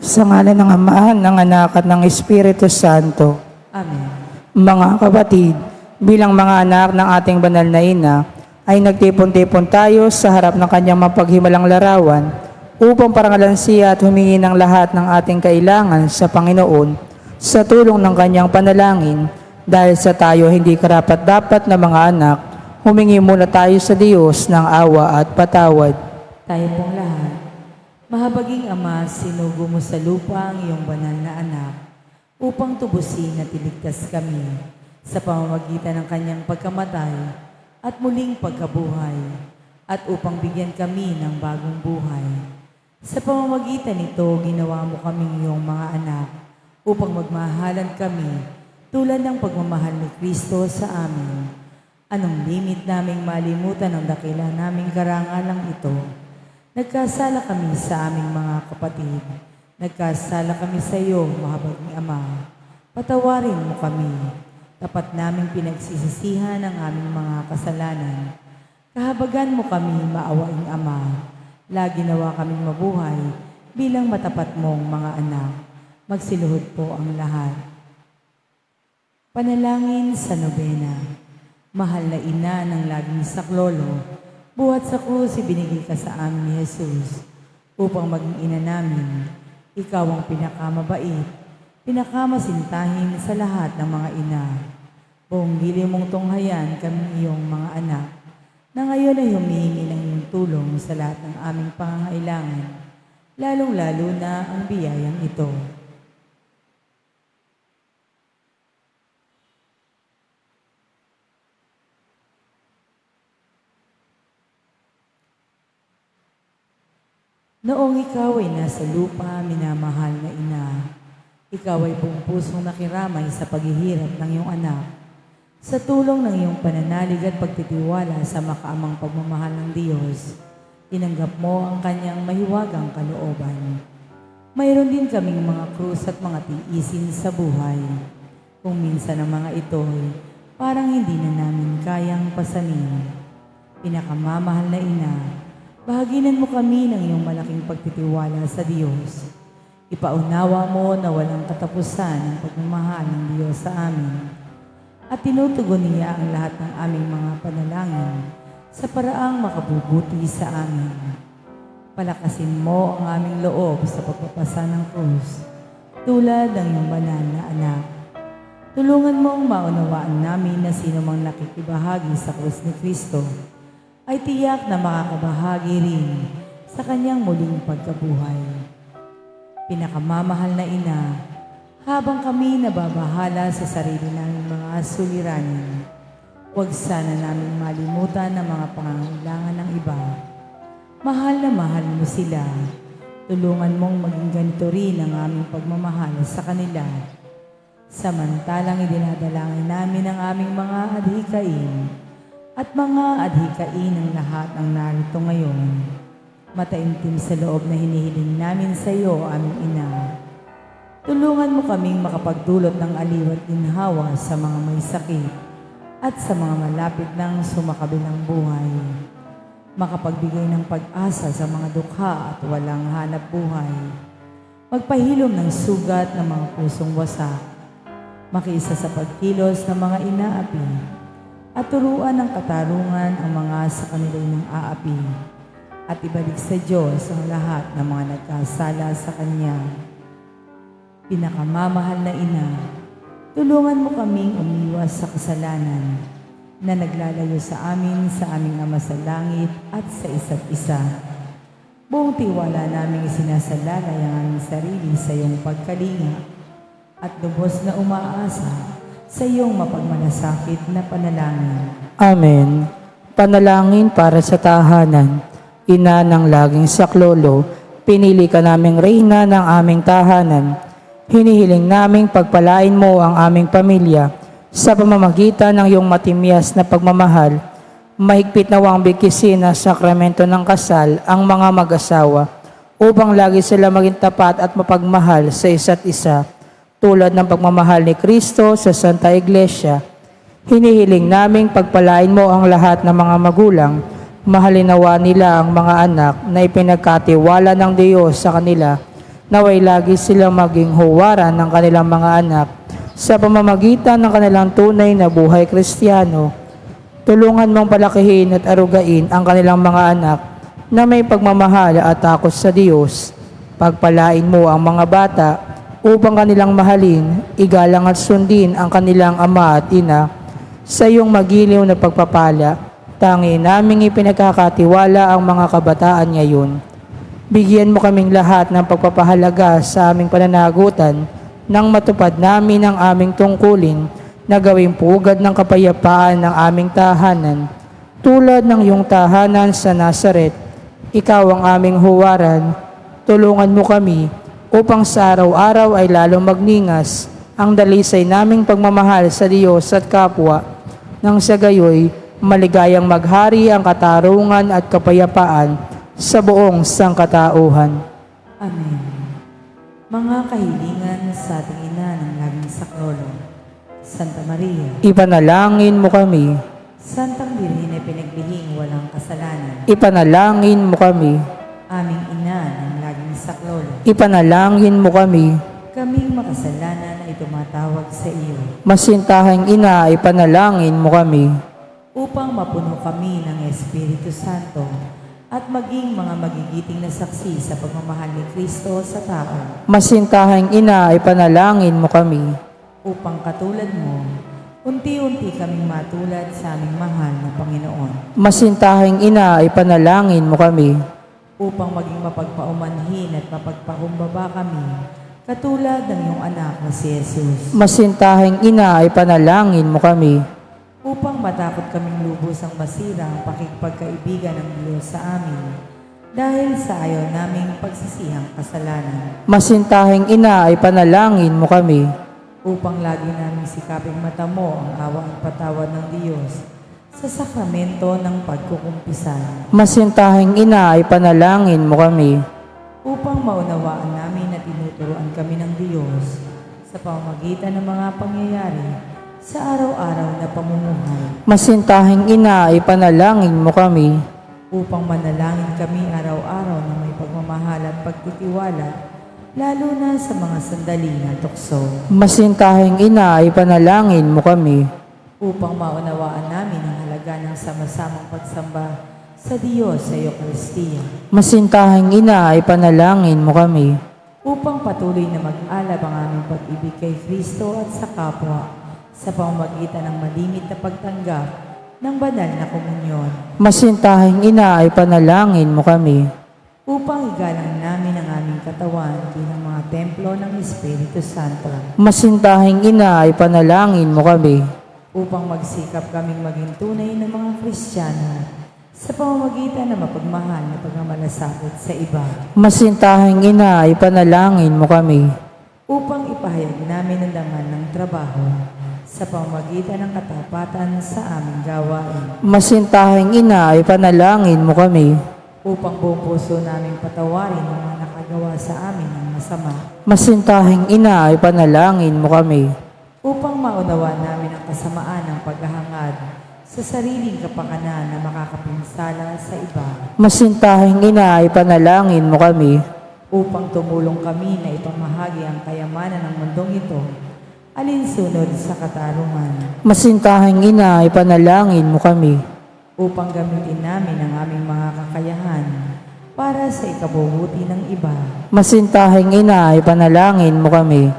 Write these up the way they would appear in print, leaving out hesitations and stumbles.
Sa ngalan ng Ama, ng Anak at ng Espiritu Santo. Amen. Mga kapatid, bilang mga anak ng ating banal na ina, ay nagtipon-tipon tayo sa harap ng kanyang mapaghimalang larawan upang parangalan siya at humingi ng lahat ng ating kailangan sa Panginoon sa tulong ng kanyang panalangin. Dahil sa tayo hindi karapat-dapat na mga anak, humingi muna tayo sa Diyos ng awa at patawad. Tayo pong lahat. Mahabaging Ama, sinugo mo sa lupa ang iyong banal na anak upang tubusin at iligtas kami sa pamamagitan ng kanyang pagkamatay at muling pagkabuhay at upang bigyan kami ng bagong buhay. Sa pamamagitan nito, ginawa mo kaming iyong mga anak upang magmahalan kami tulad ng pagmamahal ni Kristo sa amin. Anong limit naming malimutan ang dakila naming karangalang ito? Nagkasala kami sa aming mga kapatid. Nagkasala kami sa iyo, mahabaging Ama. Patawarin mo kami. Tapat naming pinagsisisihan ang aming mga kasalanan. Kahabagan mo kami, maawaing Ama. Lagi nawa kaming mabuhay bilang matapat mong mga anak. Magsiluhod po ang lahat. Panalangin sa nobena. Mahal na ina ng laging saklolo, buhat sa krus ibinigay ka sa amin ni Jesus upang maging ina namin. Ikaw ang pinakamabait, pinakamasintahin sa lahat ng mga ina. Buong gili mong tunghayan kami iyong mga anak, na ngayon ay humihingi ng iyong tulong sa lahat ng aming pangangailangan, lalong-lalo na ang biyayang ito. Noong ikaw ay nasa lupa, minamahal na ina, ikaw ay buong pusong nakiramay sa paghihirap ng iyong anak. Sa tulong ng iyong pananalig at pagtitiwala sa makaamang pagmamahal ng Diyos, tinanggap mo ang kanyang mahiwagang kalooban. Mayroon din kaming mga krus at mga tiisin sa buhay. Kung minsan ang mga ito ay parang hindi na namin kayang pasanin. Pinakamamahal na ina, bahaginan mo kami ng iyong malaking pagtitiwala sa Diyos. Ipaunawa mo na walang katapusan ang pagmamahal ng Diyos sa amin. At tinutugon niya ang lahat ng aming mga panalangin sa paraang makabubuti sa amin. Palakasin mo ang aming loob sa pagpapasa ng krus, tulad ng iyong banal na anak. Tulungan mong maunawaan namin na sino mang nakikibahagi sa krus ni Kristo ay tiyak na makakabahagi rin sa kanyang muling pagkabuhay. Pinakamamahal na ina, habang kami nababahala sa sarili naming mga suliranin, huwag sana namin malimutan ang mga pangangailangan ng iba. Mahal na mahal mo sila. Tulungan mong maging ganito rin ang aming pagmamahal sa kanila. Samantalang idinadalangin namin ang aming mga adhikain at mga adhikain ng lahat ng narito ngayon. Mataimtim sa loob na hinihiling namin sa iyo, aming ina. Tulungan mo kaming makapagdulot ng aliw at ginhawa sa mga may sakit at sa mga malapit ng sumakabilang buhay. Makapagbigay ng pag-asa sa mga dukha at walang hanap buhay. Magpahilom ng sugat ng mga pusong wasak. Makiisa sa pagkilos ng mga inaapi at turuan ng katarungan ang mga sa kanila'y ng aapi at ibalik sa Diyos ang lahat ng mga nagkasala sa Kanya. Pinakamamahal na ina, tulungan mo kaming umiwas sa kasalanan na naglalayo sa amin sa aming Ama sa langit at sa isa't isa. Buong tiwala naming isinasalalay ang aming sarili sa iyong pagkalinga at lubos na umaasa sa iyong mapagmalasakit na panalangin. Amen. Panalangin para sa tahanan. Ina ng laging saklolo, pinili ka naming reyna ng aming tahanan. Hinihiling naming pagpalain mo ang aming pamilya sa pamamagitan ng iyong matimyas na pagmamahal. Mahigpit nawang bigkisin na sakramento ng kasal ang mga mag-asawa upang lagi sila maging tapat at mapagmahal sa isa't isa tulad ng pagmamahal ni Kristo sa Santa Iglesia. Hinihiling naming pagpalain mo ang lahat ng mga magulang. Mahalin nawa nila ang mga anak na ipinagkatiwala ng Diyos sa kanila Naway lagi silang maging huwaran ng kanilang mga anak sa pamamagitan ng kanilang tunay na buhay Kristiyano. Tulungan mong palakihin at arugain ang kanilang mga anak na may pagmamahal at takot sa Diyos. Pagpalain mo ang mga bata upang kanilang mahalin, igalang at sundin ang kanilang ama at ina sa iyong magiliw na pagpapala. Tangi naming ipinagkakatiwala ang mga kabataan ngayon. Bigyan mo kaming lahat ng pagpapahalaga sa aming pananagutan nang matupad namin ang aming tungkulin na gawing pugad ng kapayapaan ng aming tahanan. Tulad ng iyong tahanan sa Nazaret, ikaw ang aming huwaran. Tulungan mo kami upang sa araw-araw ay lalong magningas ang dalisay naming pagmamahal sa Diyos at kapwa, nang sa gayoy maligayang maghari ang katarungan at kapayapaan sa buong sangkatauhan. Amen. Mga kahilingan sa ating ina ng laging saklolo, Santa Maria, Ipanalangin mo kami. Santang Birhen na pinagbihing walang kasalanan, Ipanalangin mo kami. aming ina ng laging saklolo, Ipanalangin mo kami. kaming makasalanan ay tumatawag sa iyo, Masintahang ina, ipanalangin mo kami. upang mapuno kami ng Espiritu Santo at maging mga magigiting na saksi sa pagmamahal ni Kristo sa tao, Masintahang ina, ipanalangin mo kami. upang katulad mo, unti-unti kaming matulad sa aming mahal na Panginoon, Masintahang ina, ipanalangin mo kami. upang maging mapagpaumanhin at mapagpakumbaba kami, katulad ng iyong anak na si Jesus, Masintahang ina, ipanalangin mo kami. upang matakot kaming lubos ang masira ang pakikipagkaibigan ng Diyos sa amin, dahil sa ayaw naming pagsisihang kasalanan, Masintahang ina, ipanalangin mo kami. upang lagi naming sikaping matamo ang awa at patawad ng Diyos sa sakramento ng pagkukumpisan, Masintahang ina, ipanalangin mo kami. upang maunawaan namin at tinuturuan kami ng Diyos sa pamamagitan ng mga pangyayari sa araw-araw na pamumuhay, Masintahang ina, ipanalangin mo kami. upang manalangin kami araw-araw na may pagmamahal at pagtitiwala, lalo na sa mga sandali ng tukso, Masintahang ina, ipanalangin mo kami. upang maunawaan namin ang halaga ng sama-samang pagsamba sa Diyos sa Eucharistia, Masintahang ina, ipanalangin mo kami. upang patuloy na mag-alab ang aming pag-ibig kay Kristo at sa kapwa sa pamamagitan ng malimit na pagtanggap ng banal na komunyon, Masintahang ina, ipanalangin mo kami. upang igalang namin ang aming katawan bilang mga templo ng Espiritu Santo, Masintahang ina, ipanalangin mo kami. upang magsikap kaming maging tunay na mga Kristiyano sa pamamagitan ng mapagmahal na pagmamalasakit sa iba, Masintahang ina, ipanalangin mo kami. upang ipahayag namin ang dangal ng trabaho sa pamamagitan ng katapatan sa aming gawain, Masintahang ina, ipanalangin mo kami. upang buong puso namin patawarin ang mga nakagawa sa amin ng masama, Masintahang ina, ipanalangin mo kami. upang maunawa namin ang kasamaan ng paghahangad sa sariling kapakanan na makakapinsala sa iba, Masintahang ina, ipanalangin mo kami. upang tumulong kami na ipamahagi ang kayamanan ng mundong ito, alinsunod sa katarungan, Masintahang ina, ipanalangin mo kami. upang gamitin namin ang aming mga kakayahan para sa ikabubuti ng iba, Masintahang ina, ipanalangin mo kami.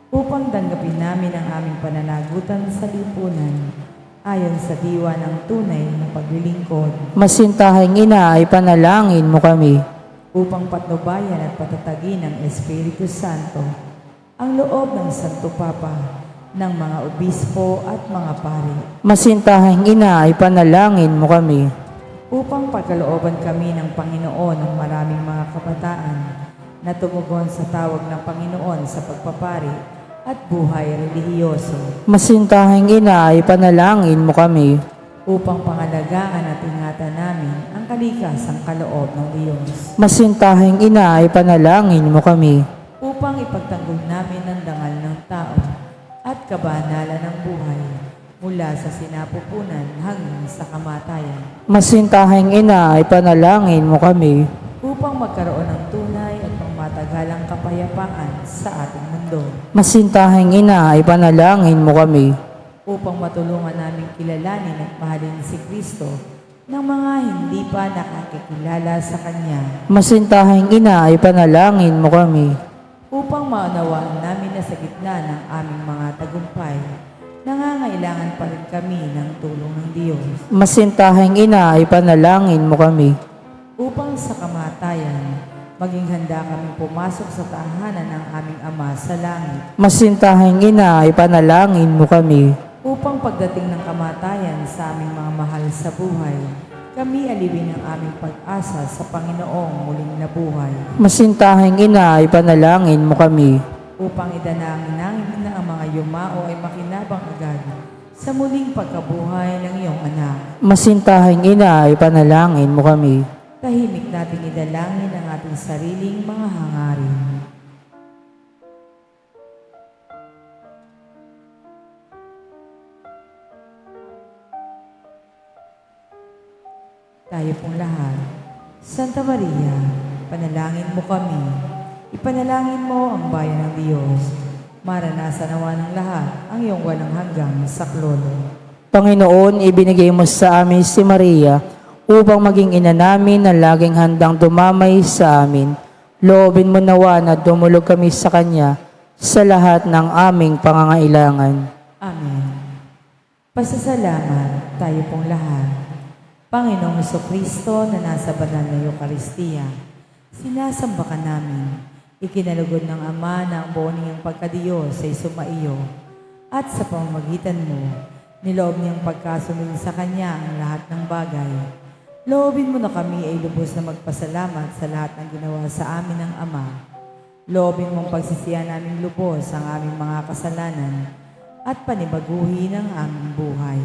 upang tanggapin namin ang aming pananagutan sa lipunan ayon sa diwa ng tunay na paglilingkod, Masintahang ina, ipanalangin mo kami. upang patnubayan at patatagin ng Espiritu Santo ang loob ng Santo Papa, ng mga obispo at mga pari, Masintahang ina, ipanalangin mo kami. upang pagkalooban kami ng Panginoon ng maraming mga kabataan na tumugon sa tawag ng Panginoon sa pagpapari at buhay relihiyoso, Masintahang ina, ipanalangin mo kami. upang pangalagaan at ingatan namin ang kalikasang kaloob ng Diyos, Masintahang ina, ipanalangin mo kami. upang ipagtanggol namin ang dangal ng tao at kabanalan ng buhay mula sa sinapupunan hanggang sa kamatayan, Masintahang ina, ipanalangin mo kami. upang magkaroon ng tunay at matagalang kapayapaan sa ating mundo. Masintahing ina, ipanalangin mo kami. Upang matulungan namin kilalanin at mahalin si Kristo ng mga hindi pa nakakikilala sa Kanya. Masintahing ina, ipanalangin mo kami. Upang maunawaan namin na sa gitna ng aming mga tagumpay, nangangailangan pa rin kami ng tulong ng Diyos. Masintahing ina, ipanalangin mo kami. Upang sa kamatayan, maging handa kami pumasok sa tahanan ng aming Ama sa langit. Masintahing ina, ipanalangin mo kami. Upang pagdating ng kamatayan sa aming mga mahal sa buhay, kami alipin ang aming pag-asa sa Panginoong muling nabuhay. Masintahing ina, ipanalangin mo kami. Upang idanangin namin na ang mga yumao ay makinabang agad sa muling pagkabuhay ng iyong anak. Masintahing ina, ipanalangin mo kami. Tahimik natin idalangin ang ating sariling mga hangarin. Tayo pong lahat. Santa Maria, panalangin mo kami. Ipanalangin mo ang bayan ng Diyos. Maranasan nawa ng lahat ang iyong walang hanggang saklolo. Panginoon, ibinigay mo sa amin si Maria upang maging ina namin na laging handang dumamay sa amin. Loobin mo nawa na dumulog kami sa Kanya sa lahat ng aming pangangailangan. Amen. Pasasalamat tayo pong lahat. Panginoong Kristo na nasa banal na Eucharistia, sinasamba ka namin, ikinalugod ng Ama na ang buo niyang pagkadiyos ay sumaiyo, at sa pamamagitan mo, niloob niyang pagkasunod sa Kanya ang lahat ng bagay. Loobin mo na kami ay lubos na magpasalamat sa lahat ng ginawa sa amin ng Ama. Loobin mong pagsisiyan namin lubos ang aming mga kasalanan at panibaguhin ang aming buhay.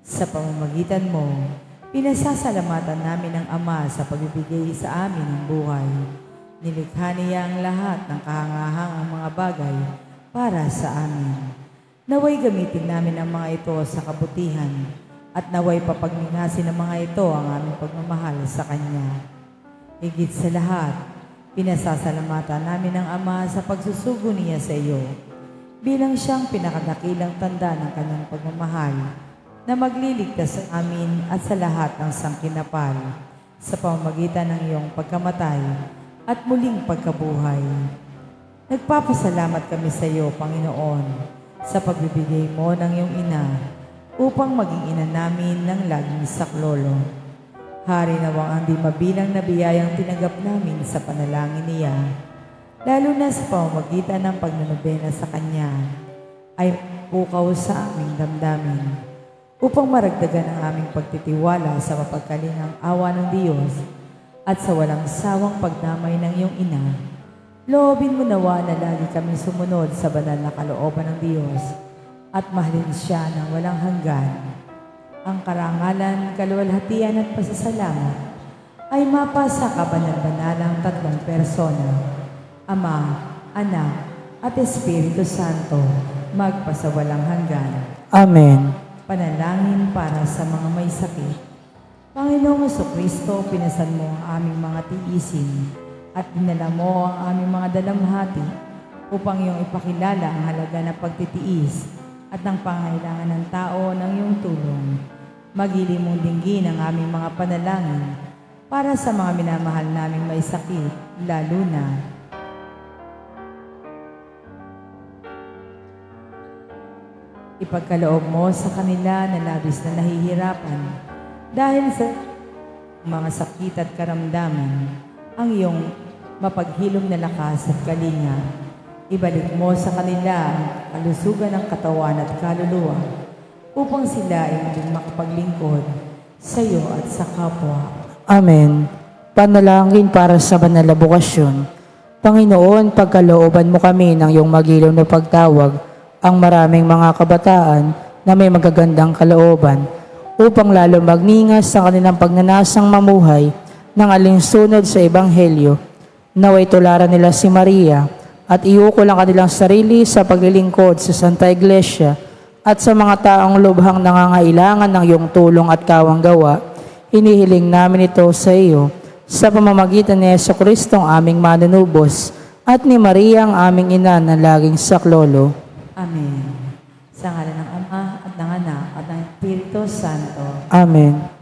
Sa pamamagitan mo, pinasasalamatan namin ang Ama sa pagbibigay sa amin ng buhay. Nilikha niya ang lahat ng kahangahangang mga bagay para sa amin. Naway gamitin namin ang mga ito sa kabutihan at naway papagningasin ng mga ito ang aming pagmamahal sa Kanya. Higit sa lahat, pinasasalamatan namin ang Ama sa pagsusugo niya sa iyo bilang siyang pinakadakilang tanda ng Kanyang pagmamahal na magliligtas sa amin at sa lahat ng sangkinapal sa pamamagitan ng iyong pagkamatay at muling pagkabuhay. Nagpapasalamat kami sa iyo, Panginoon, sa pagbibigay mo ng iyong ina upang maging ina namin ng laging saklolo. Hari nawang ang di mabilang na biyayang tinanggap namin sa panalangin niya, lalo na sa pamamagitan ng pagnanobena sa Kanya, ay pukaw sa aming damdamin upang maragdagan ang aming pagtitiwala sa mapagkalingang awa ng Diyos at sa walang sawang pagdamay ng iyong ina. Loobin mo nawa na lagi kami sumunod sa banal na kalooban ng Diyos at mahalin siya ng walang hanggan. Ang karangalan, kaluwalhatian at pasasalamat ay mapa sa kabanal-banalang tatlong persona, Ama, Anak, at Espiritu Santo, magpasawalang hanggan. Amen. Panalangin para sa mga may sakit. Panginoong Kristo, pinasan mo ang aming mga tiisin at dinala mo ang aming mga dalamhati upang iyong ipakilala ang halaga ng pagtitiis at ng pangailangan ng tao ng iyong tulong. Magili mong dinggin ang aming mga panalangin para sa mga minamahal naming may sakit, lalo na ipagkaloob mo sa kanila na labis na nahihirapan dahil sa mga sakit at karamdaman ang iyong mapaghilom na lakas at kalinga. Ibalik mo sa kanila ang kalusugan ng katawan at kaluluwa upang sila ay maging makapaglingkod sa iyo at sa kapwa. Amen. Panalangin para sa banal na bukasyon. Panginoon, pagkalooban mo kami ng iyong magilaw na pagtawag ang maraming mga kabataan na may magagandang kalooban upang lalo magningas sa kanilang pagnanasang mamuhay ng alinsunod sa Ebanghelyo. Naway tularan nila si Maria at iukol ang kanilang sarili sa paglilingkod sa Santa Iglesia at sa mga taong lubhang nangangailangan ng iyong tulong at kawang gawa. Inihiling namin ito sa iyo sa pamamagitan ni Jesucristo ang aming manunubos at ni Maria ang aming ina na laging saklolo. Amen. Sa ngalan ng Ama at ng Anak at ng Espiritu Santo. Amen.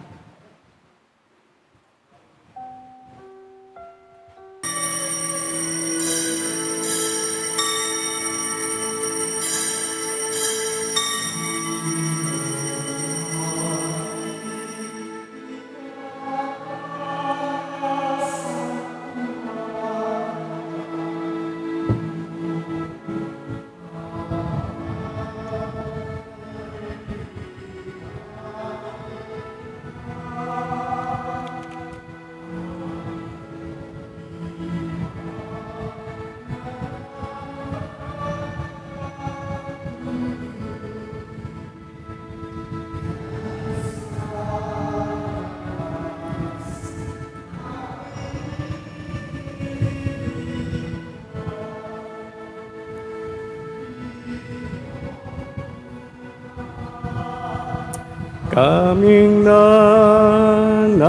Kaming nananambita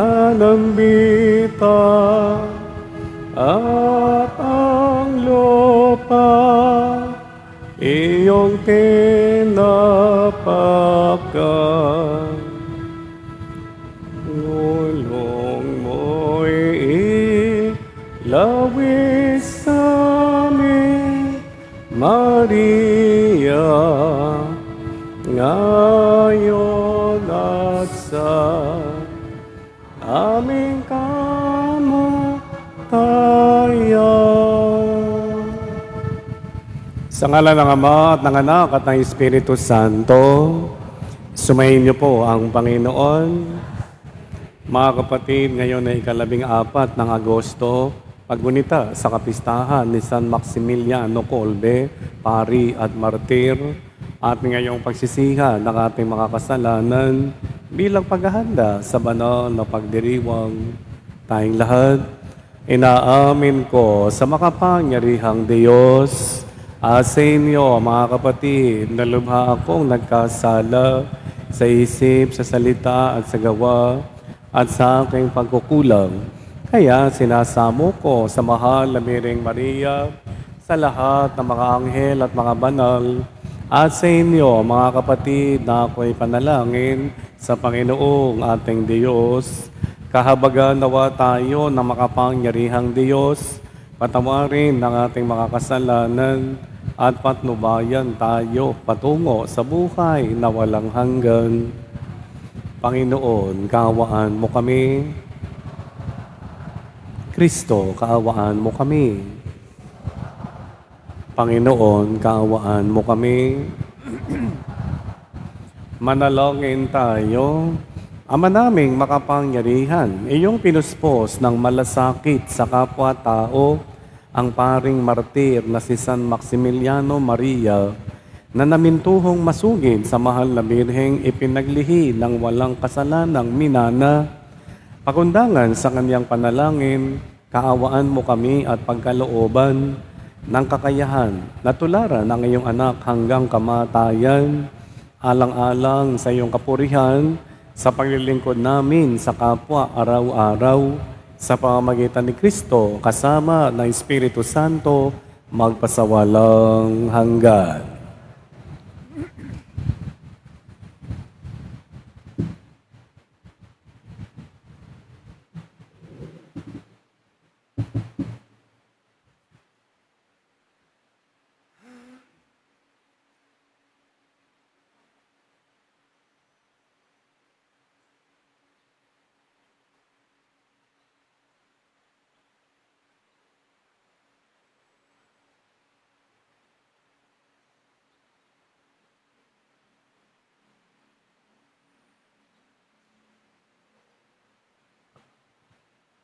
at ang lupa iyong tinapakan. Ngulong mo'y ilawis sa amin, Maria, ngayon at sa aming kamatayan. Sa ngalan ng Ama at ng Anak at ng Espiritu Santo, sumayin niyo po ang Panginoon. Mga kapatid, ngayon ay 14 ng Agosto, paggunita sa kapistahan ni San Maximiliano Kolbe, Pari at Martir, at ngayong pagsisihan ng ating mga kasalanan bilang paghahanda sa banal na pagdiriwang. Tayong lahat, inaamin ko sa makapangyarihang Diyos at sa inyo, mga kapatid, na lubha akong nagkasala sa isip, sa salita at sa gawa at sa aking pagkukulang. Kaya sinasamo ko sa mahal na Biring Maria, sa lahat ng mga anghel at mga banal, at sa inyo, mga kapatid, na ako'y panalangin sa Panginoong ating Diyos. Kahabagan nawa tayo ng makapangyarihang Diyos, patawarin ng ating mga kasalanan, at patnubayan tayo patungo sa buhay na walang hanggan. Panginoon, kaawaan mo kami. Kristo, kaawaan mo kami. Panginoon, kaawaan mo kami. Manalangin tayo. Ama naming makapangyarihan, iyong pinuspos ng malasakit sa kapwa-tao ang paring martir na si San Maximiliano Maria na namintuhong masugid sa mahal na Birheng ipinaglihi ng walang kasalanang minana. Pakundangan sa kanyang panalangin, kaawaan mo kami at pagkalooban ng kakayahan na tularan ang iyong anak hanggang kamatayan, alang-alang sa iyong kapurihan, sa paglilingkod namin sa kapwa araw-araw, sa pamamagitan ni Kristo, kasama ng Espiritu Santo, magpasawalang hanggan.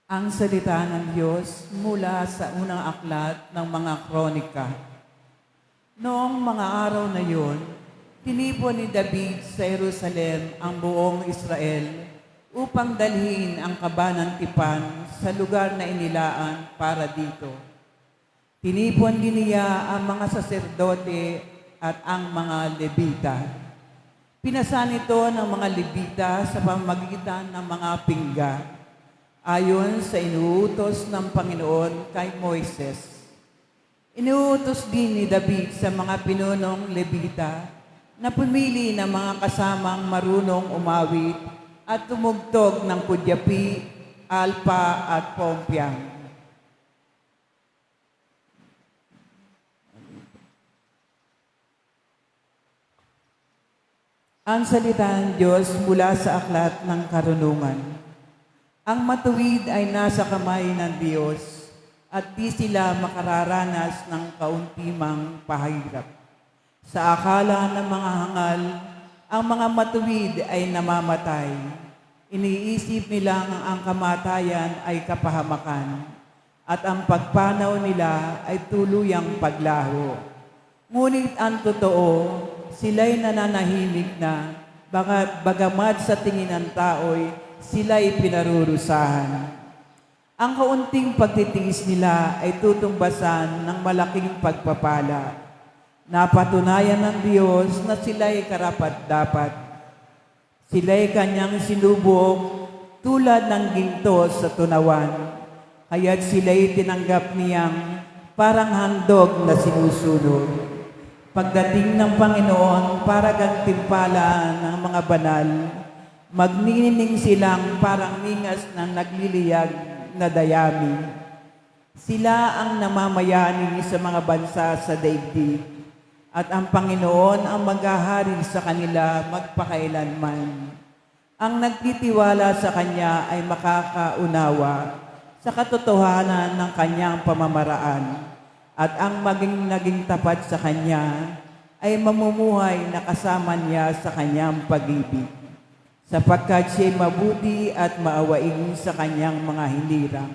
Ang salita ng Diyos mula sa unang aklat ng mga kronika. Noong mga araw na yun, tinipon ni David sa Jerusalem ang buong Israel upang dalhin ang kabanang tipan sa lugar na inilaan para dito. Tinipon din niya ang mga saserdote at ang mga Levita. Pinasan ito ng mga Levita sa pamamagitan ng mga pingga ayon sa inuutos ng Panginoon kay Moises. Inuutos din ni David sa mga pinunong Levita na pumili ng mga kasamang marunong umawit at tumugtog ng kudyapi, alpa at pompiang. Ang salita ng Diyos mula sa aklat ng karunungan. Ang matuwid ay nasa kamay ng Diyos at di sila makararanas ng kauntimang pahirap. Sa akala ng mga hangal, ang mga matuwid ay namamatay. Iniisip nilang ang kamatayan ay kapahamakan at ang pagpanaw nila ay tuluyang paglaho. Ngunit ang totoo, sila'y nananahimik na, bagamat sa tingin ng tao'y sila'y pinarurusahan. Ang kaunting pagtitiis nila ay tutumbasan ng malaking pagpapala. Napatunayan ng Diyos na sila'y karapat-dapat. Sila'y kanyang sinubok tulad ng ginto sa tunawan, kaya't sila'y tinanggap niyang parang handog na sinusunod. Pagdating ng Panginoon para gantimpalaan ng mga banal, magnining silang parang mingas na nagliliyag na dayami. Sila ang namamayani sa mga bansa sa daigdig, at ang Panginoon ang maghahari sa kanila magpakailanman. Ang nagtitiwala sa Kanya ay makakaunawa sa katotohanan ng Kanyang pamamaraan, at ang naging tapat sa Kanya ay mamumuhay na kasama niya sa Kanyang pag-ibig, sapagkat siya'y mabuti at maawain sa Kanyang mga hinirang.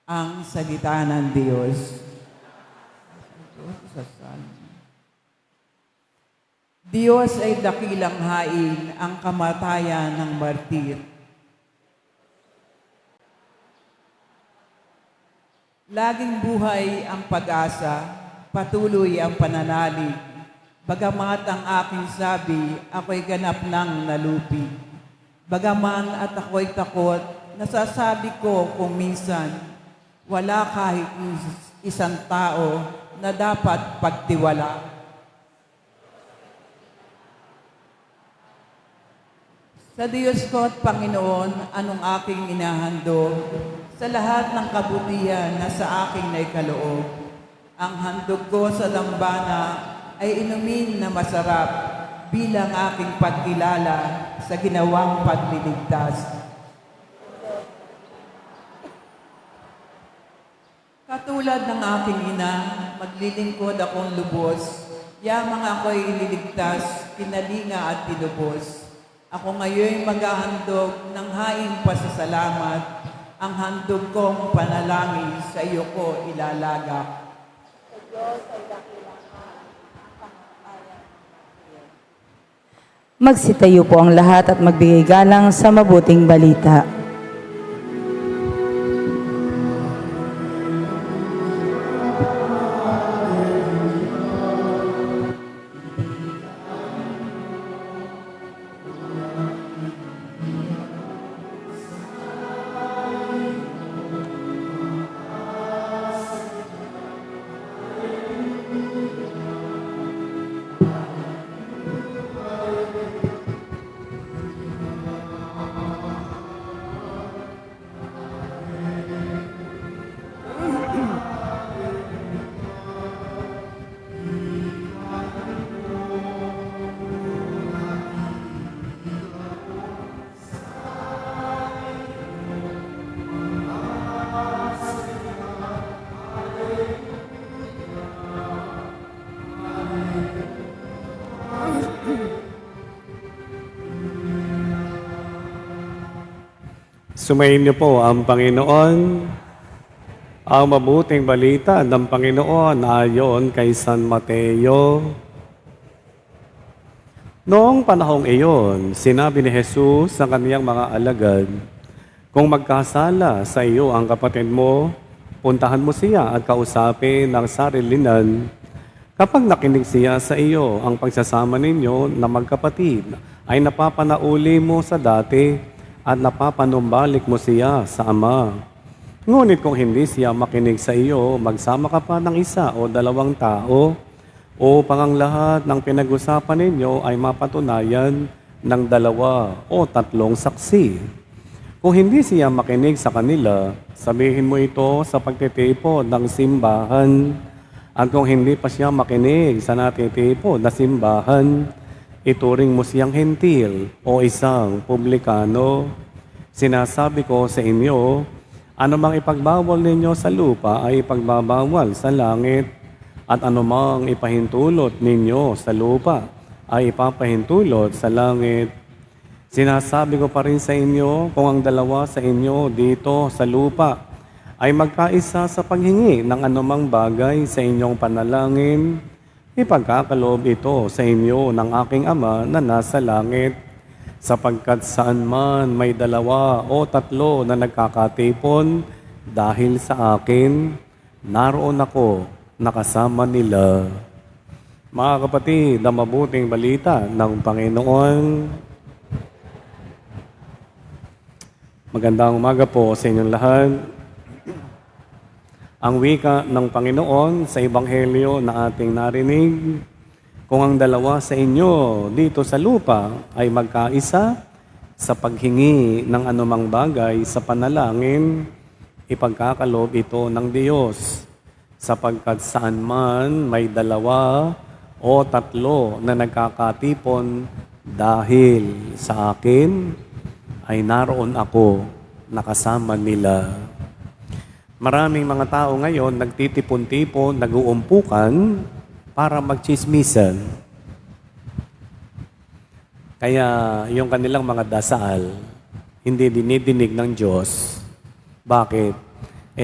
Ang salita ng Diyos. Diyos ay dakilang hain ang kamatayan ng martir. Laging buhay ang pag-asa, patuloy ang pananalig. Bagamat ang aking sabi, ako'y ganap ng nalupi. Bagaman at ako'y takot, nasasabi ko kung minsan, wala kahit isang tao na dapat pagtiwala. Sa Diyos ko at Panginoon, anong aking inahandog? Sa lahat ng kabutihan na sa aking naikaloob, ang handog ko sa dambana ay inumin na masarap bilang aking pagkilala sa ginawang pagliligtas. Katulad ng aking ina, maglilingkod akong lubos, yamang ako'y ililigtas, kinalinga at tinubos. Ako ngayon maghahandog ng haing pasasalamat, ang handog kong panalangin sa iyo ko ilalagak. Magsitayo po ang lahat at magbigay galang sa mabuting balita. Sumayin niyo po ang Panginoon. Ang mabuting balita ng Panginoon ayon kay San Mateo. Noong panahong iyon, sinabi ni Jesus sa kaniyang mga alagad, "Kung magkasala sa iyo ang kapatid mo, puntahan mo siya at kausapin ng sarilinan. Kapag nakinig siya sa iyo, ang pagsasama ninyo na magkapatid ay napapanauli mo sa dati at napapanumbalik mo siya sa Ama. Ngunit kung hindi siya makinig sa iyo, magsama ka pa ng isa o dalawang tao upang ang lahat ng pinag-usapan ninyo ay mapatunayan ng 2 o 3 saksi. Kung hindi siya makinig sa kanila, sabihin mo ito sa pagtitipon ng simbahan. At kung hindi pa siya makinig sa natitipon na simbahan, ituring mo siyang hentil o isang publikano. Sinasabi ko sa inyo, anumang ipagbawal ninyo sa lupa ay ipagbabawal sa langit, at anumang ipahintulot ninyo sa lupa ay ipapahintulot sa langit. Sinasabi ko pa rin sa inyo, kung ang 2 sa inyo dito sa lupa ay magkaisa sa paghingi ng anumang bagay sa inyong panalangin, ipagkakaloob ito sa inyo ng aking Ama na nasa langit. Sapagkat saan man may 2 o 3 na nagkakatipon dahil sa akin, naroon ako nakasama nila. Mga kapatid, ang mabuting balita ng Panginoon. Magandang umaga po sa inyong lahat. Ang wika ng Panginoon sa Ebanghelyo na ating narinig, kung ang 2 sa inyo dito sa lupa ay magkaisa sa paghingi ng anumang bagay sa panalangin, ipagkakaloob ito ng Diyos. Sapagkat saan man may 2 o 3 na nagkakatipon dahil sa akin, ay naroon ako nakasama nila. Maraming mga tao ngayon nagtitipon-tipon, nag-uumpukan para magchismisan. Kaya yung kanilang mga dasal, hindi dinidinig ng Diyos. Bakit?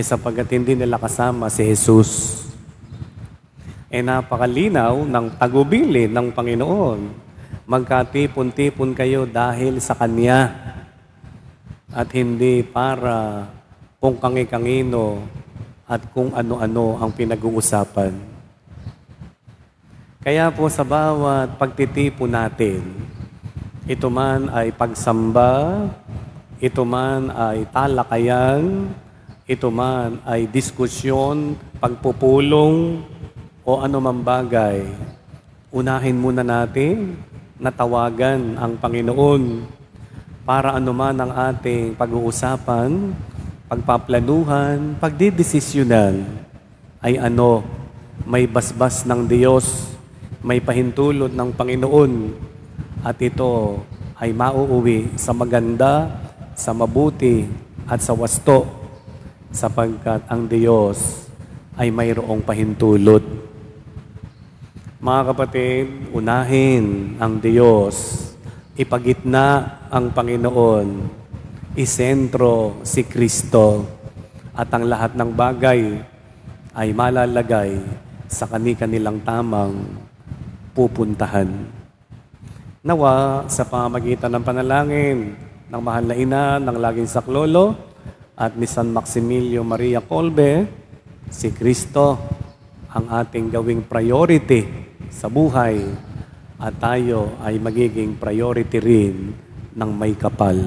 Sapagkat hindi nila kasama si Jesus. Napakalinaw ng tagubilin ng Panginoon. Magkatipon-tipon kayo dahil sa Kanya. At hindi para kung kangi-kangino at kung ano-ano ang pinag-uusapan. Kaya po sa bawat pagtitipon natin, ito man ay pagsamba, ito man ay talakayan, ito man ay diskusyon, pagpupulong, o anumang bagay, unahin muna natin na tawagan ang Panginoon para anuman ang ating pag-uusapan, pagpaplanuhan, pagdidesisyonan ay may basbas ng Diyos, may pahintulot ng Panginoon, at ito ay mauuwi sa maganda, sa mabuti, at sa wasto, sapagkat ang Diyos ay mayroong pahintulot. Mga kapatid, unahin ang Diyos. Ipagitna ang Panginoon, isentro si Kristo, at ang lahat ng bagay ay malalagay sa kani-kanilang tamang pupuntahan. Nawa sa pamamagitan ng panalangin ng mahal na ina ng laging saklolo at ni San Maximilio Maria Kolbe, si Kristo ang ating gawing priority sa buhay, at tayo ay magiging priority rin ng may kapal.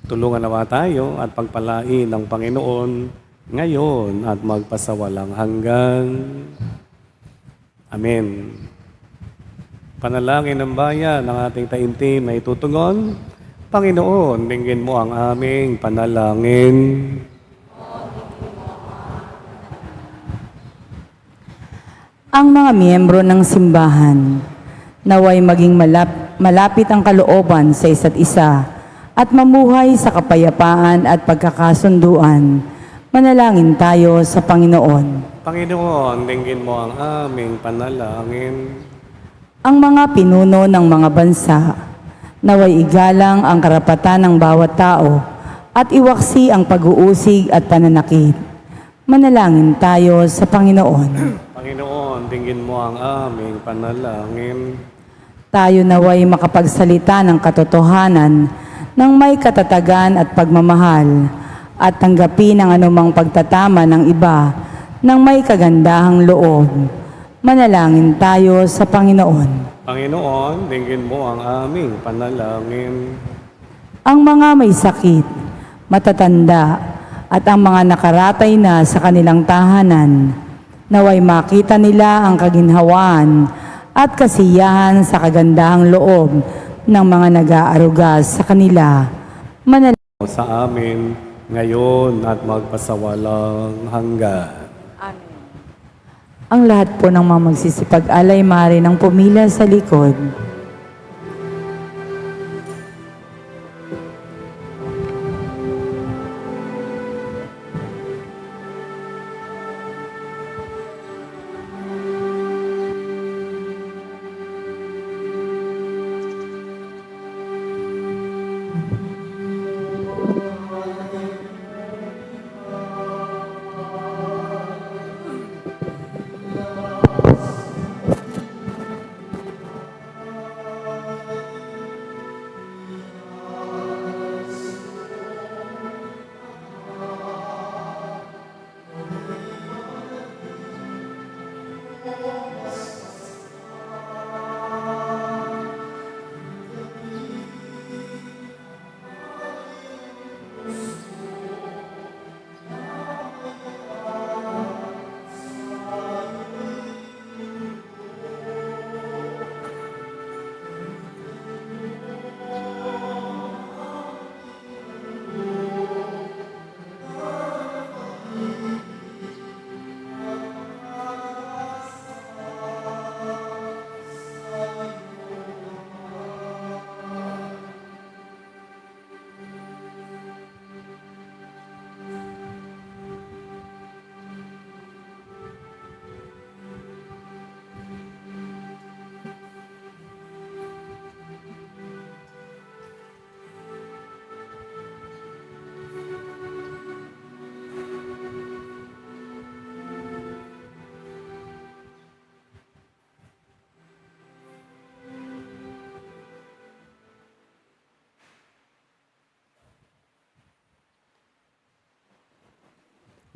Tulungan nawa tayo at pagpalain ng Panginoon ngayon at magpasawalang hanggan. Amen. Panalangin ng bayan ng ating taimtim na itutugon. Panginoon, dinggin mo ang aming panalangin. Ang mga miyembro ng simbahan, naway maging malapit ang kalooban sa isa't isa at mamuhay sa kapayapaan at pagkakasunduan. Manalangin tayo sa Panginoon. Panginoon, dinggin mo ang aming panalangin. Ang mga pinuno ng mga bansa, naway igalang ang karapatan ng bawat tao at iwaksi ang pag-uusig at pananakit. Manalangin tayo sa Panginoon. Panginoon, dinggin mo ang aming panalangin. Tayo naway makapagsalita ng katotohanan ng may katatagan at pagmamahal at tanggapin ang anumang pagtatama ng iba ng may kagandahang loob. Manalangin tayo sa Panginoon. Panginoon, dinggin mo ang aming panalangin. ang mga may sakit, matatanda, at ang mga nakaratay na sa kanilang tahanan. Naway makita nila ang kaginhawaan at kasiyahan sa kagandahang loob ng mga nag-aaruga sa kanila. Sa amin ngayon at magpasawalang hanggan. Ang lahat po ng mga magsisipag-alay maaari ng pumila sa likod.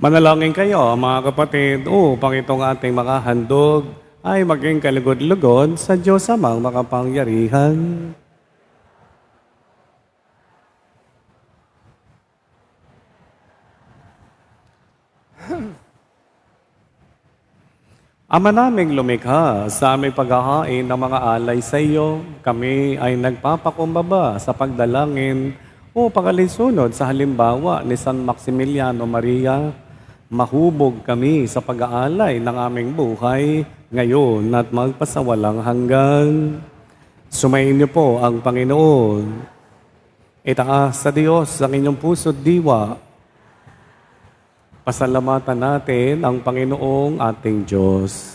Manalangin kayo, mga kapatid, upang itong ating makahandog ay maging kalugod-lugod sa Diyos amang makapangyarihan. Ama naming lumikha sa aming paghahain ng mga alay sa iyo, kami ay nagpapakumbaba sa pagdalangin upang alinsunod sa halimbawa ni San Maximiliano Maria. Mahubog kami sa pag-aalay ng aming buhay ngayon at magpasawalang hanggan. Sumayin niyo po ang Panginoon. Itaas sa Diyos ang inyong puso't diwa. Pasalamatan natin ang Panginoong ating Diyos.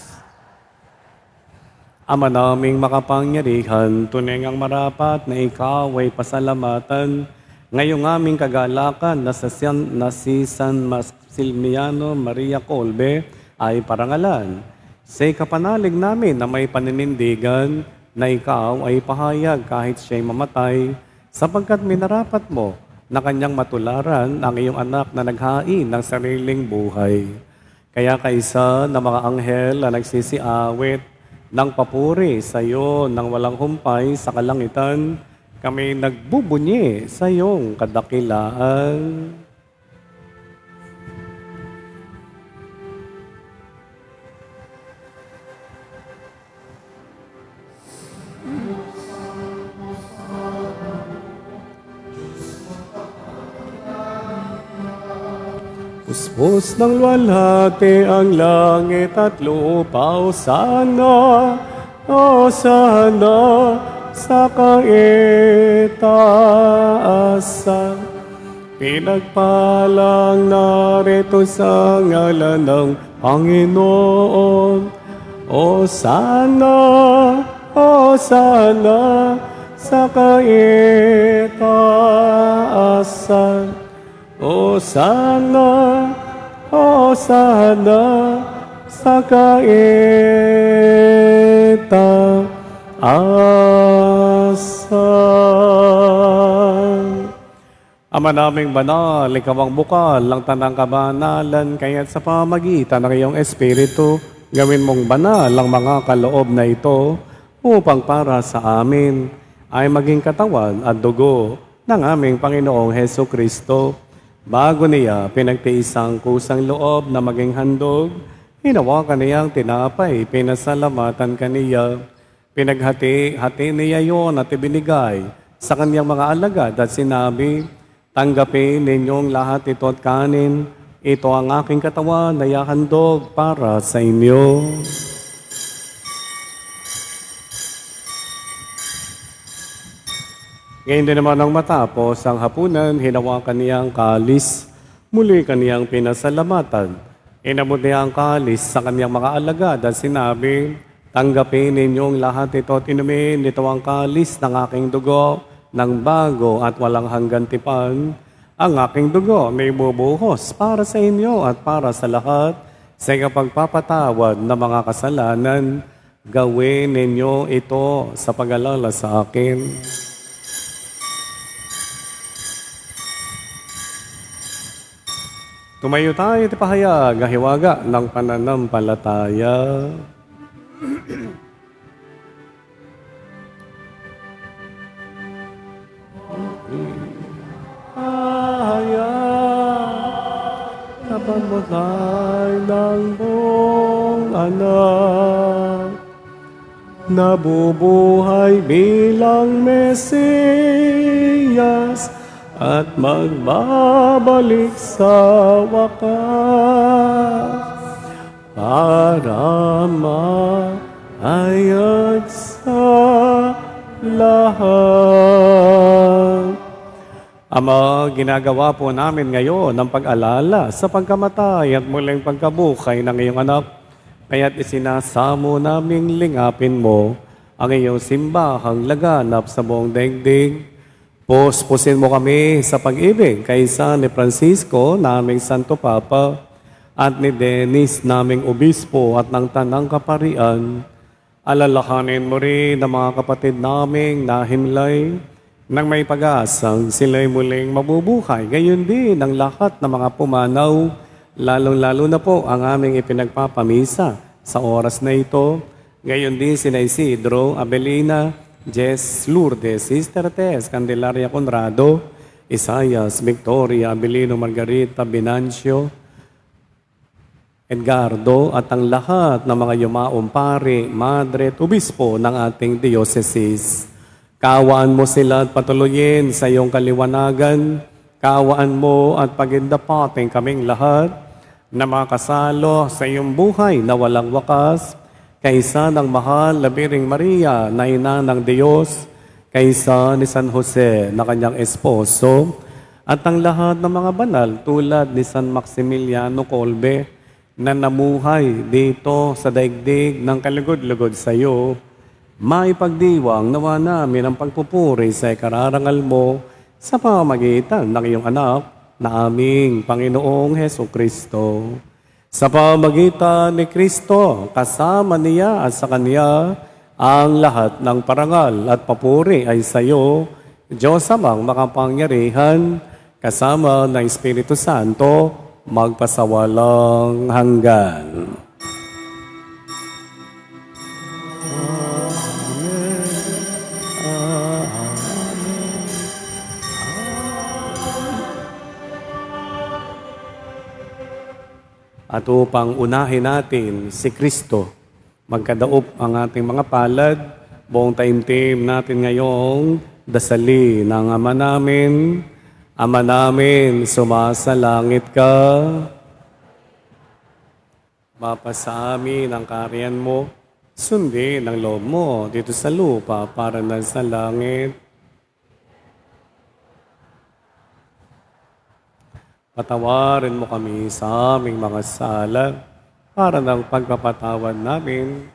Ama naming makapangyarihan, tunay ang marapat na ikaw ay pasalamatan ngayong aming kagalakan na si San Maximiliano Maria Kolbe ay parangalan. Sa kapanalig namin na may paninindigan na ikaw ay pahayag kahit siya'y mamatay, sapagkat minarapat mo na kanyang matularan ang iyong anak na naghain ng sariling buhay. Kaya kaisa na mga anghel na nagsisiawit ng papuri sa iyo ng walang humpay sa kalangitan, kami nagbubunyi sa iyong kadakilaan. Puspos ng luwalhati ang langit at lupa, o sana sa kaitaasan. Pinagpalang narito sa ngalan ng Panginoon. O sana sa kaitaasan. O sana sa kaitaasan. Ama naming banal, ikaw ang bukal ng tanang kabanalan, kaya't sa pamagitan ng iyong Espiritu, gawin mong banal ang mga kaloob na ito upang para sa amin ay maging katawan at dugo ng aming Panginoong Heso Kristo. Bago niya pinagtiis ang kusang loob na maging handog, hinawakan niyang tinapay, pinasalamatan kaniya. Pinaghati-hati niya yon at ibinigay sa kanyang mga alagad at sinabi, tanggapin ninyong lahat ito at kanin. Ito ang aking katawan na ihahandog para sa inyo. Ngayon din naman nang matapos ang hapunan, hinawakan niya ang kalis. Muli kaniyang pinasalamatan. Inabot niya ang kalis sa kanyang mga alagad at sinabi, tanggapin ninyong lahat ito at inumin. Ito ang kalis ng aking dugo ng bago at walang hanggan tipan. Ang aking dugo may bubuhos para sa inyo at para sa lahat sa kapagpapatawad ng mga kasalanan. Gawin ninyo ito sa pag-alala sa akin. Tumayo tayo at ipahayag ang hiwaga ng pananampalataya. Napamutay ng buong anak, nabubuhay bilang Mesiyas at magbabalik sa wakas para mahayag sa lahat. Ama, ginagawa po namin ngayon ang pag-alala sa pagkamatay at muling pagkabuhay ng iyong anak. Kaya't isinasamo naming lingapin mo ang iyong simbahang laganap sa buong daigdig. Puspusin mo kami sa pag-ibig kaysa ni Francisco, naming Santo Papa, at ni Dennis, naming Obispo at ng Tanang Kaparian. Alalahanin mo rin ang mga kapatid naming nahimlay nang may pag-asang sila'y muling mabubuhay. Gayon din ang lahat ng mga pumanaw, lalong-lalo na po ang aming ipinagpapamisa sa oras na ito. Gayon din sina Isidro, Abelina, Jess Lourdes, Sister Tess, Candelaria Conrado, Isayas, Victoria, Abelino, Margarita, Binancio, Edgardo, at ang lahat ng mga yumaong pare, madre at obispo ng ating diocese. Kaawaan mo sila at patuloyin sa iyong kaliwanagan. Kaawaan mo at pagindapating kaming lahat na makasalo sa iyong buhay na walang wakas, kaysa ng mahal na Biring Maria na ina ng Diyos, kaysa ni San Jose na kanyang esposo, at ang lahat ng mga banal tulad ni San Maximiliano Kolbe na namuhay dito sa daigdig ng kalugod-lugod sa iyo. Maipagdiwang nawa namin ang pagpupuri sa ikararangal mo sa pamamagitan ng iyong anak na aming Panginoong Heso Kristo. Sa pamamagitan ni Kristo, kasama niya at sa Kanya, ang lahat ng parangal at papuri ay sa iyo, Diyos Amang makapangyarihan, kasama ng Espiritu Santo, magpasawalang hanggan. At upang unahin natin si Kristo, magkadaop ang ating mga palad, buong taimtim natin ngayong dasali ng Ama namin. Ama namin, sumasalangit ka. Mapasa amin ang kariyan mo, sundin ang loob mo dito sa lupa para na sa langit. Patawarin mo kami sa aming mga sala para ng pagpapatawad namin.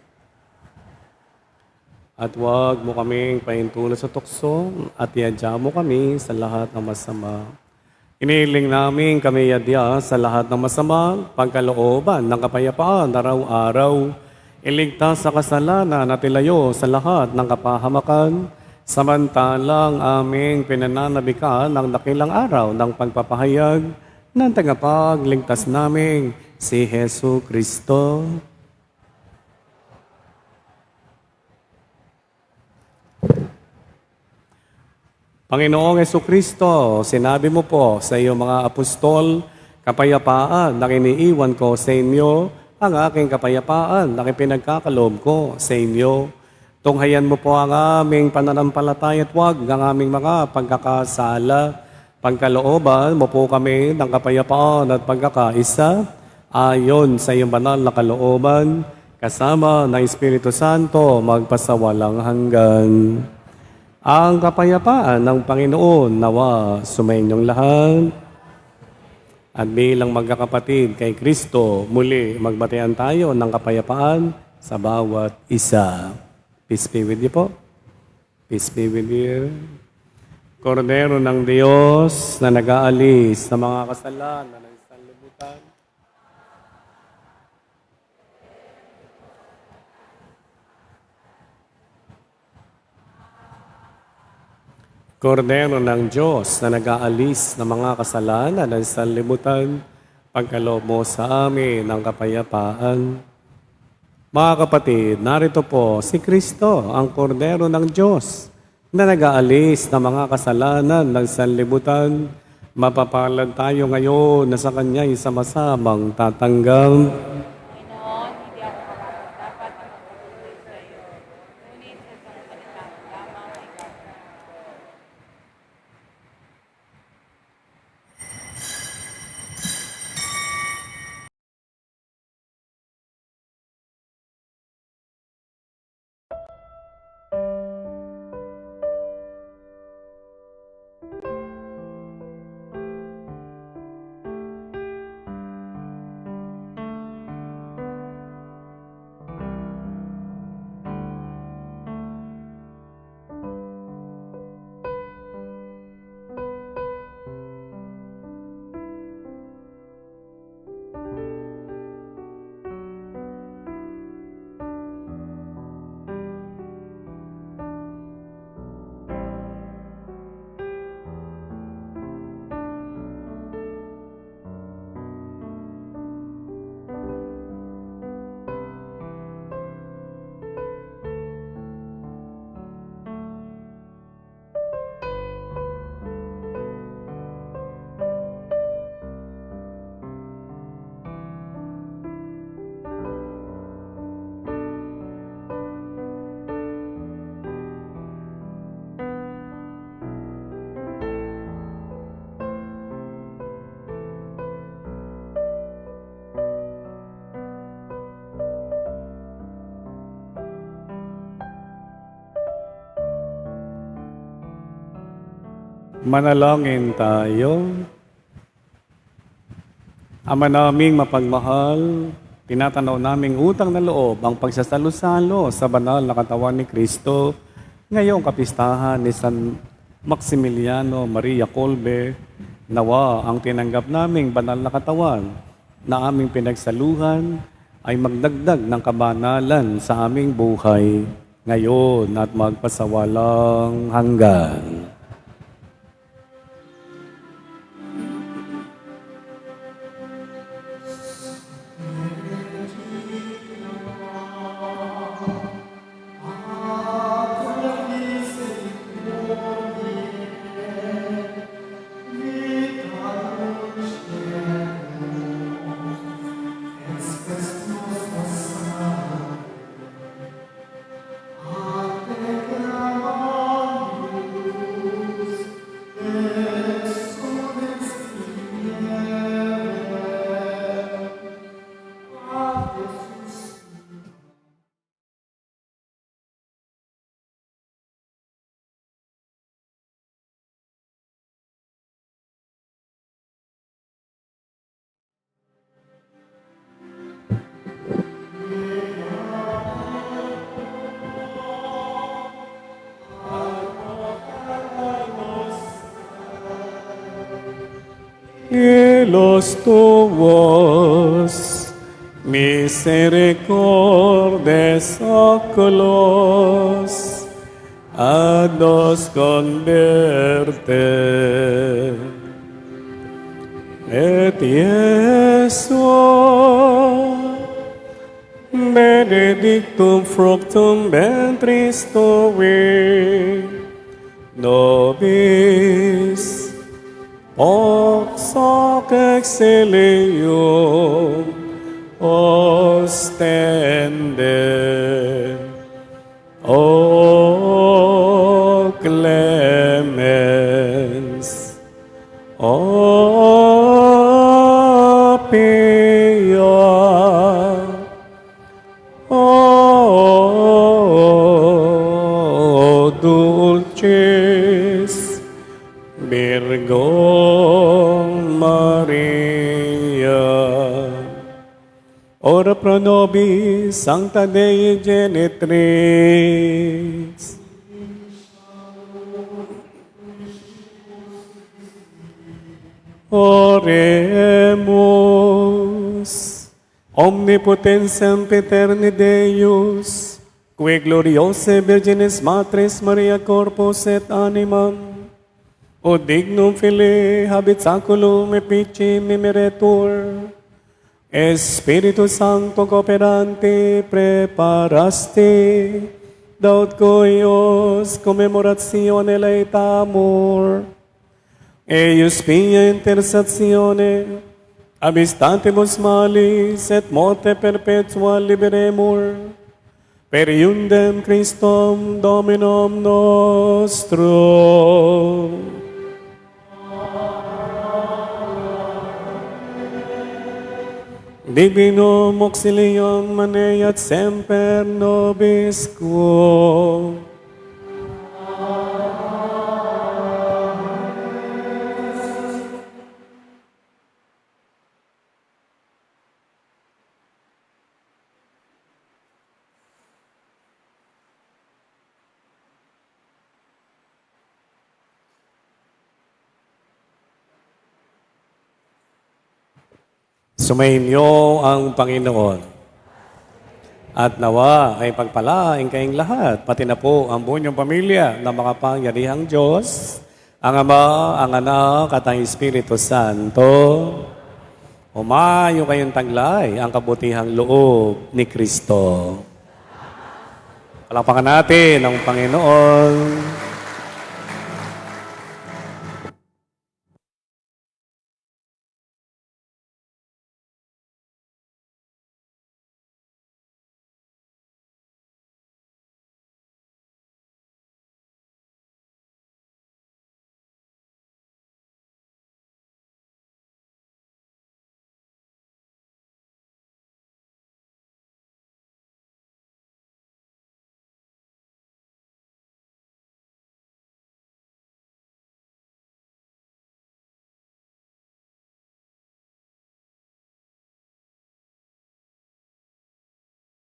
At huwag mo kaming paintulot sa tukso at iadya mo kami sa lahat ng masama. Iniling namin kami iadya sa lahat ng masama, pagkalooban ng kapayapaan araw-araw. Iligtas sa kasalanan at ilayo sa lahat ng kapahamakan, samantalang aming pinananabikan ng dakilang araw ng pagpapahayag ng tagapagligtas namin, si Hesu Kristo. Panginoong Kristo, sinabi mo po sa iyong mga apostol, kapayapaan na iniiwan ko sa inyo, ang aking kapayapaan na pinagkakaloob ko sa inyo. Tunghayan mo po ang aming pananampalataya at huwag ang aming mga pagkakasala. Pagkalooban mo po kami ng kapayapaan at pagkakaisa ayon sa iyong banal na kalooban, kasama ng Espiritu Santo magpasawalang hanggan. Ang kapayapaan ng Panginoon nawa sumainyong lahat. At bilang magkakapatid kay Kristo, muli magbatean tayo ng kapayapaan sa bawat isa. Peace be with you po. Peace be with you. Kordero ng Diyos na nag-aalis sa mga kasalanan ng sanlibutan. Kordero ng Diyos na nag-aalis ng mga kasalanan ng sanlibutan, pagkaloob mo sa amin ng kapayapaan. Mga kapatid, narito po si Kristo, ang Kordero ng Diyos, na nag-aalis ng mga kasalanan ng sanlibutan. Mapapalad tayo ngayon na sa Kanya'y sama-samang tatanggap. Panginoon, hindi ako dapat na magpatuloy sa iyo. Ngunit sa isang salita mo lamang ay gagawin. Manalangin tayo. Ama naming mapagmahal, tinatanaw naming utang na loob ang pagsasalo-salo sa banal na katawan ni Kristo ngayong kapistahan ni San Maximiliano Maria Kolbe. Nawa ang tinanggap naming banal na katawan na aming pinagsaluhan ay magdagdag ng kabanalan sa aming buhay ngayon at magpasawalang hanggan. Los tuos, misericordes oculos, a nos converte. Et Iesu, benedictum fructum ventris tui, nobis vox hoc exilium ostende. O clemens, O pia, O dulcis Virgo Maria, ora pro nobis Sancta Dei Genitrix, oremus. Omnipotensem Paterni Deus, qui gloriose Virginis Matris Maria corpus et animam, o dignum Filii habitaculum epicim meretur, Espíritu Santo cooperante preparaste, daut coios commemoratione laetamur, eius pia intercessione, abistantibus malis et morte perpetua liberemur, per iundem Christum Dominum nostrum. Divinum auxilium maneat semper nobis quo. Sumainyo ang Panginoon. At nawa ay pagpalain kayong lahat, pati na po ang buong inyong pamilya na makapangyarihang Diyos, ang Ama, ang Anak, at ang Espiritu Santo. Umayo kayong taglay ang kabutihang loob ni Kristo. Palakpakan natin ang Panginoon.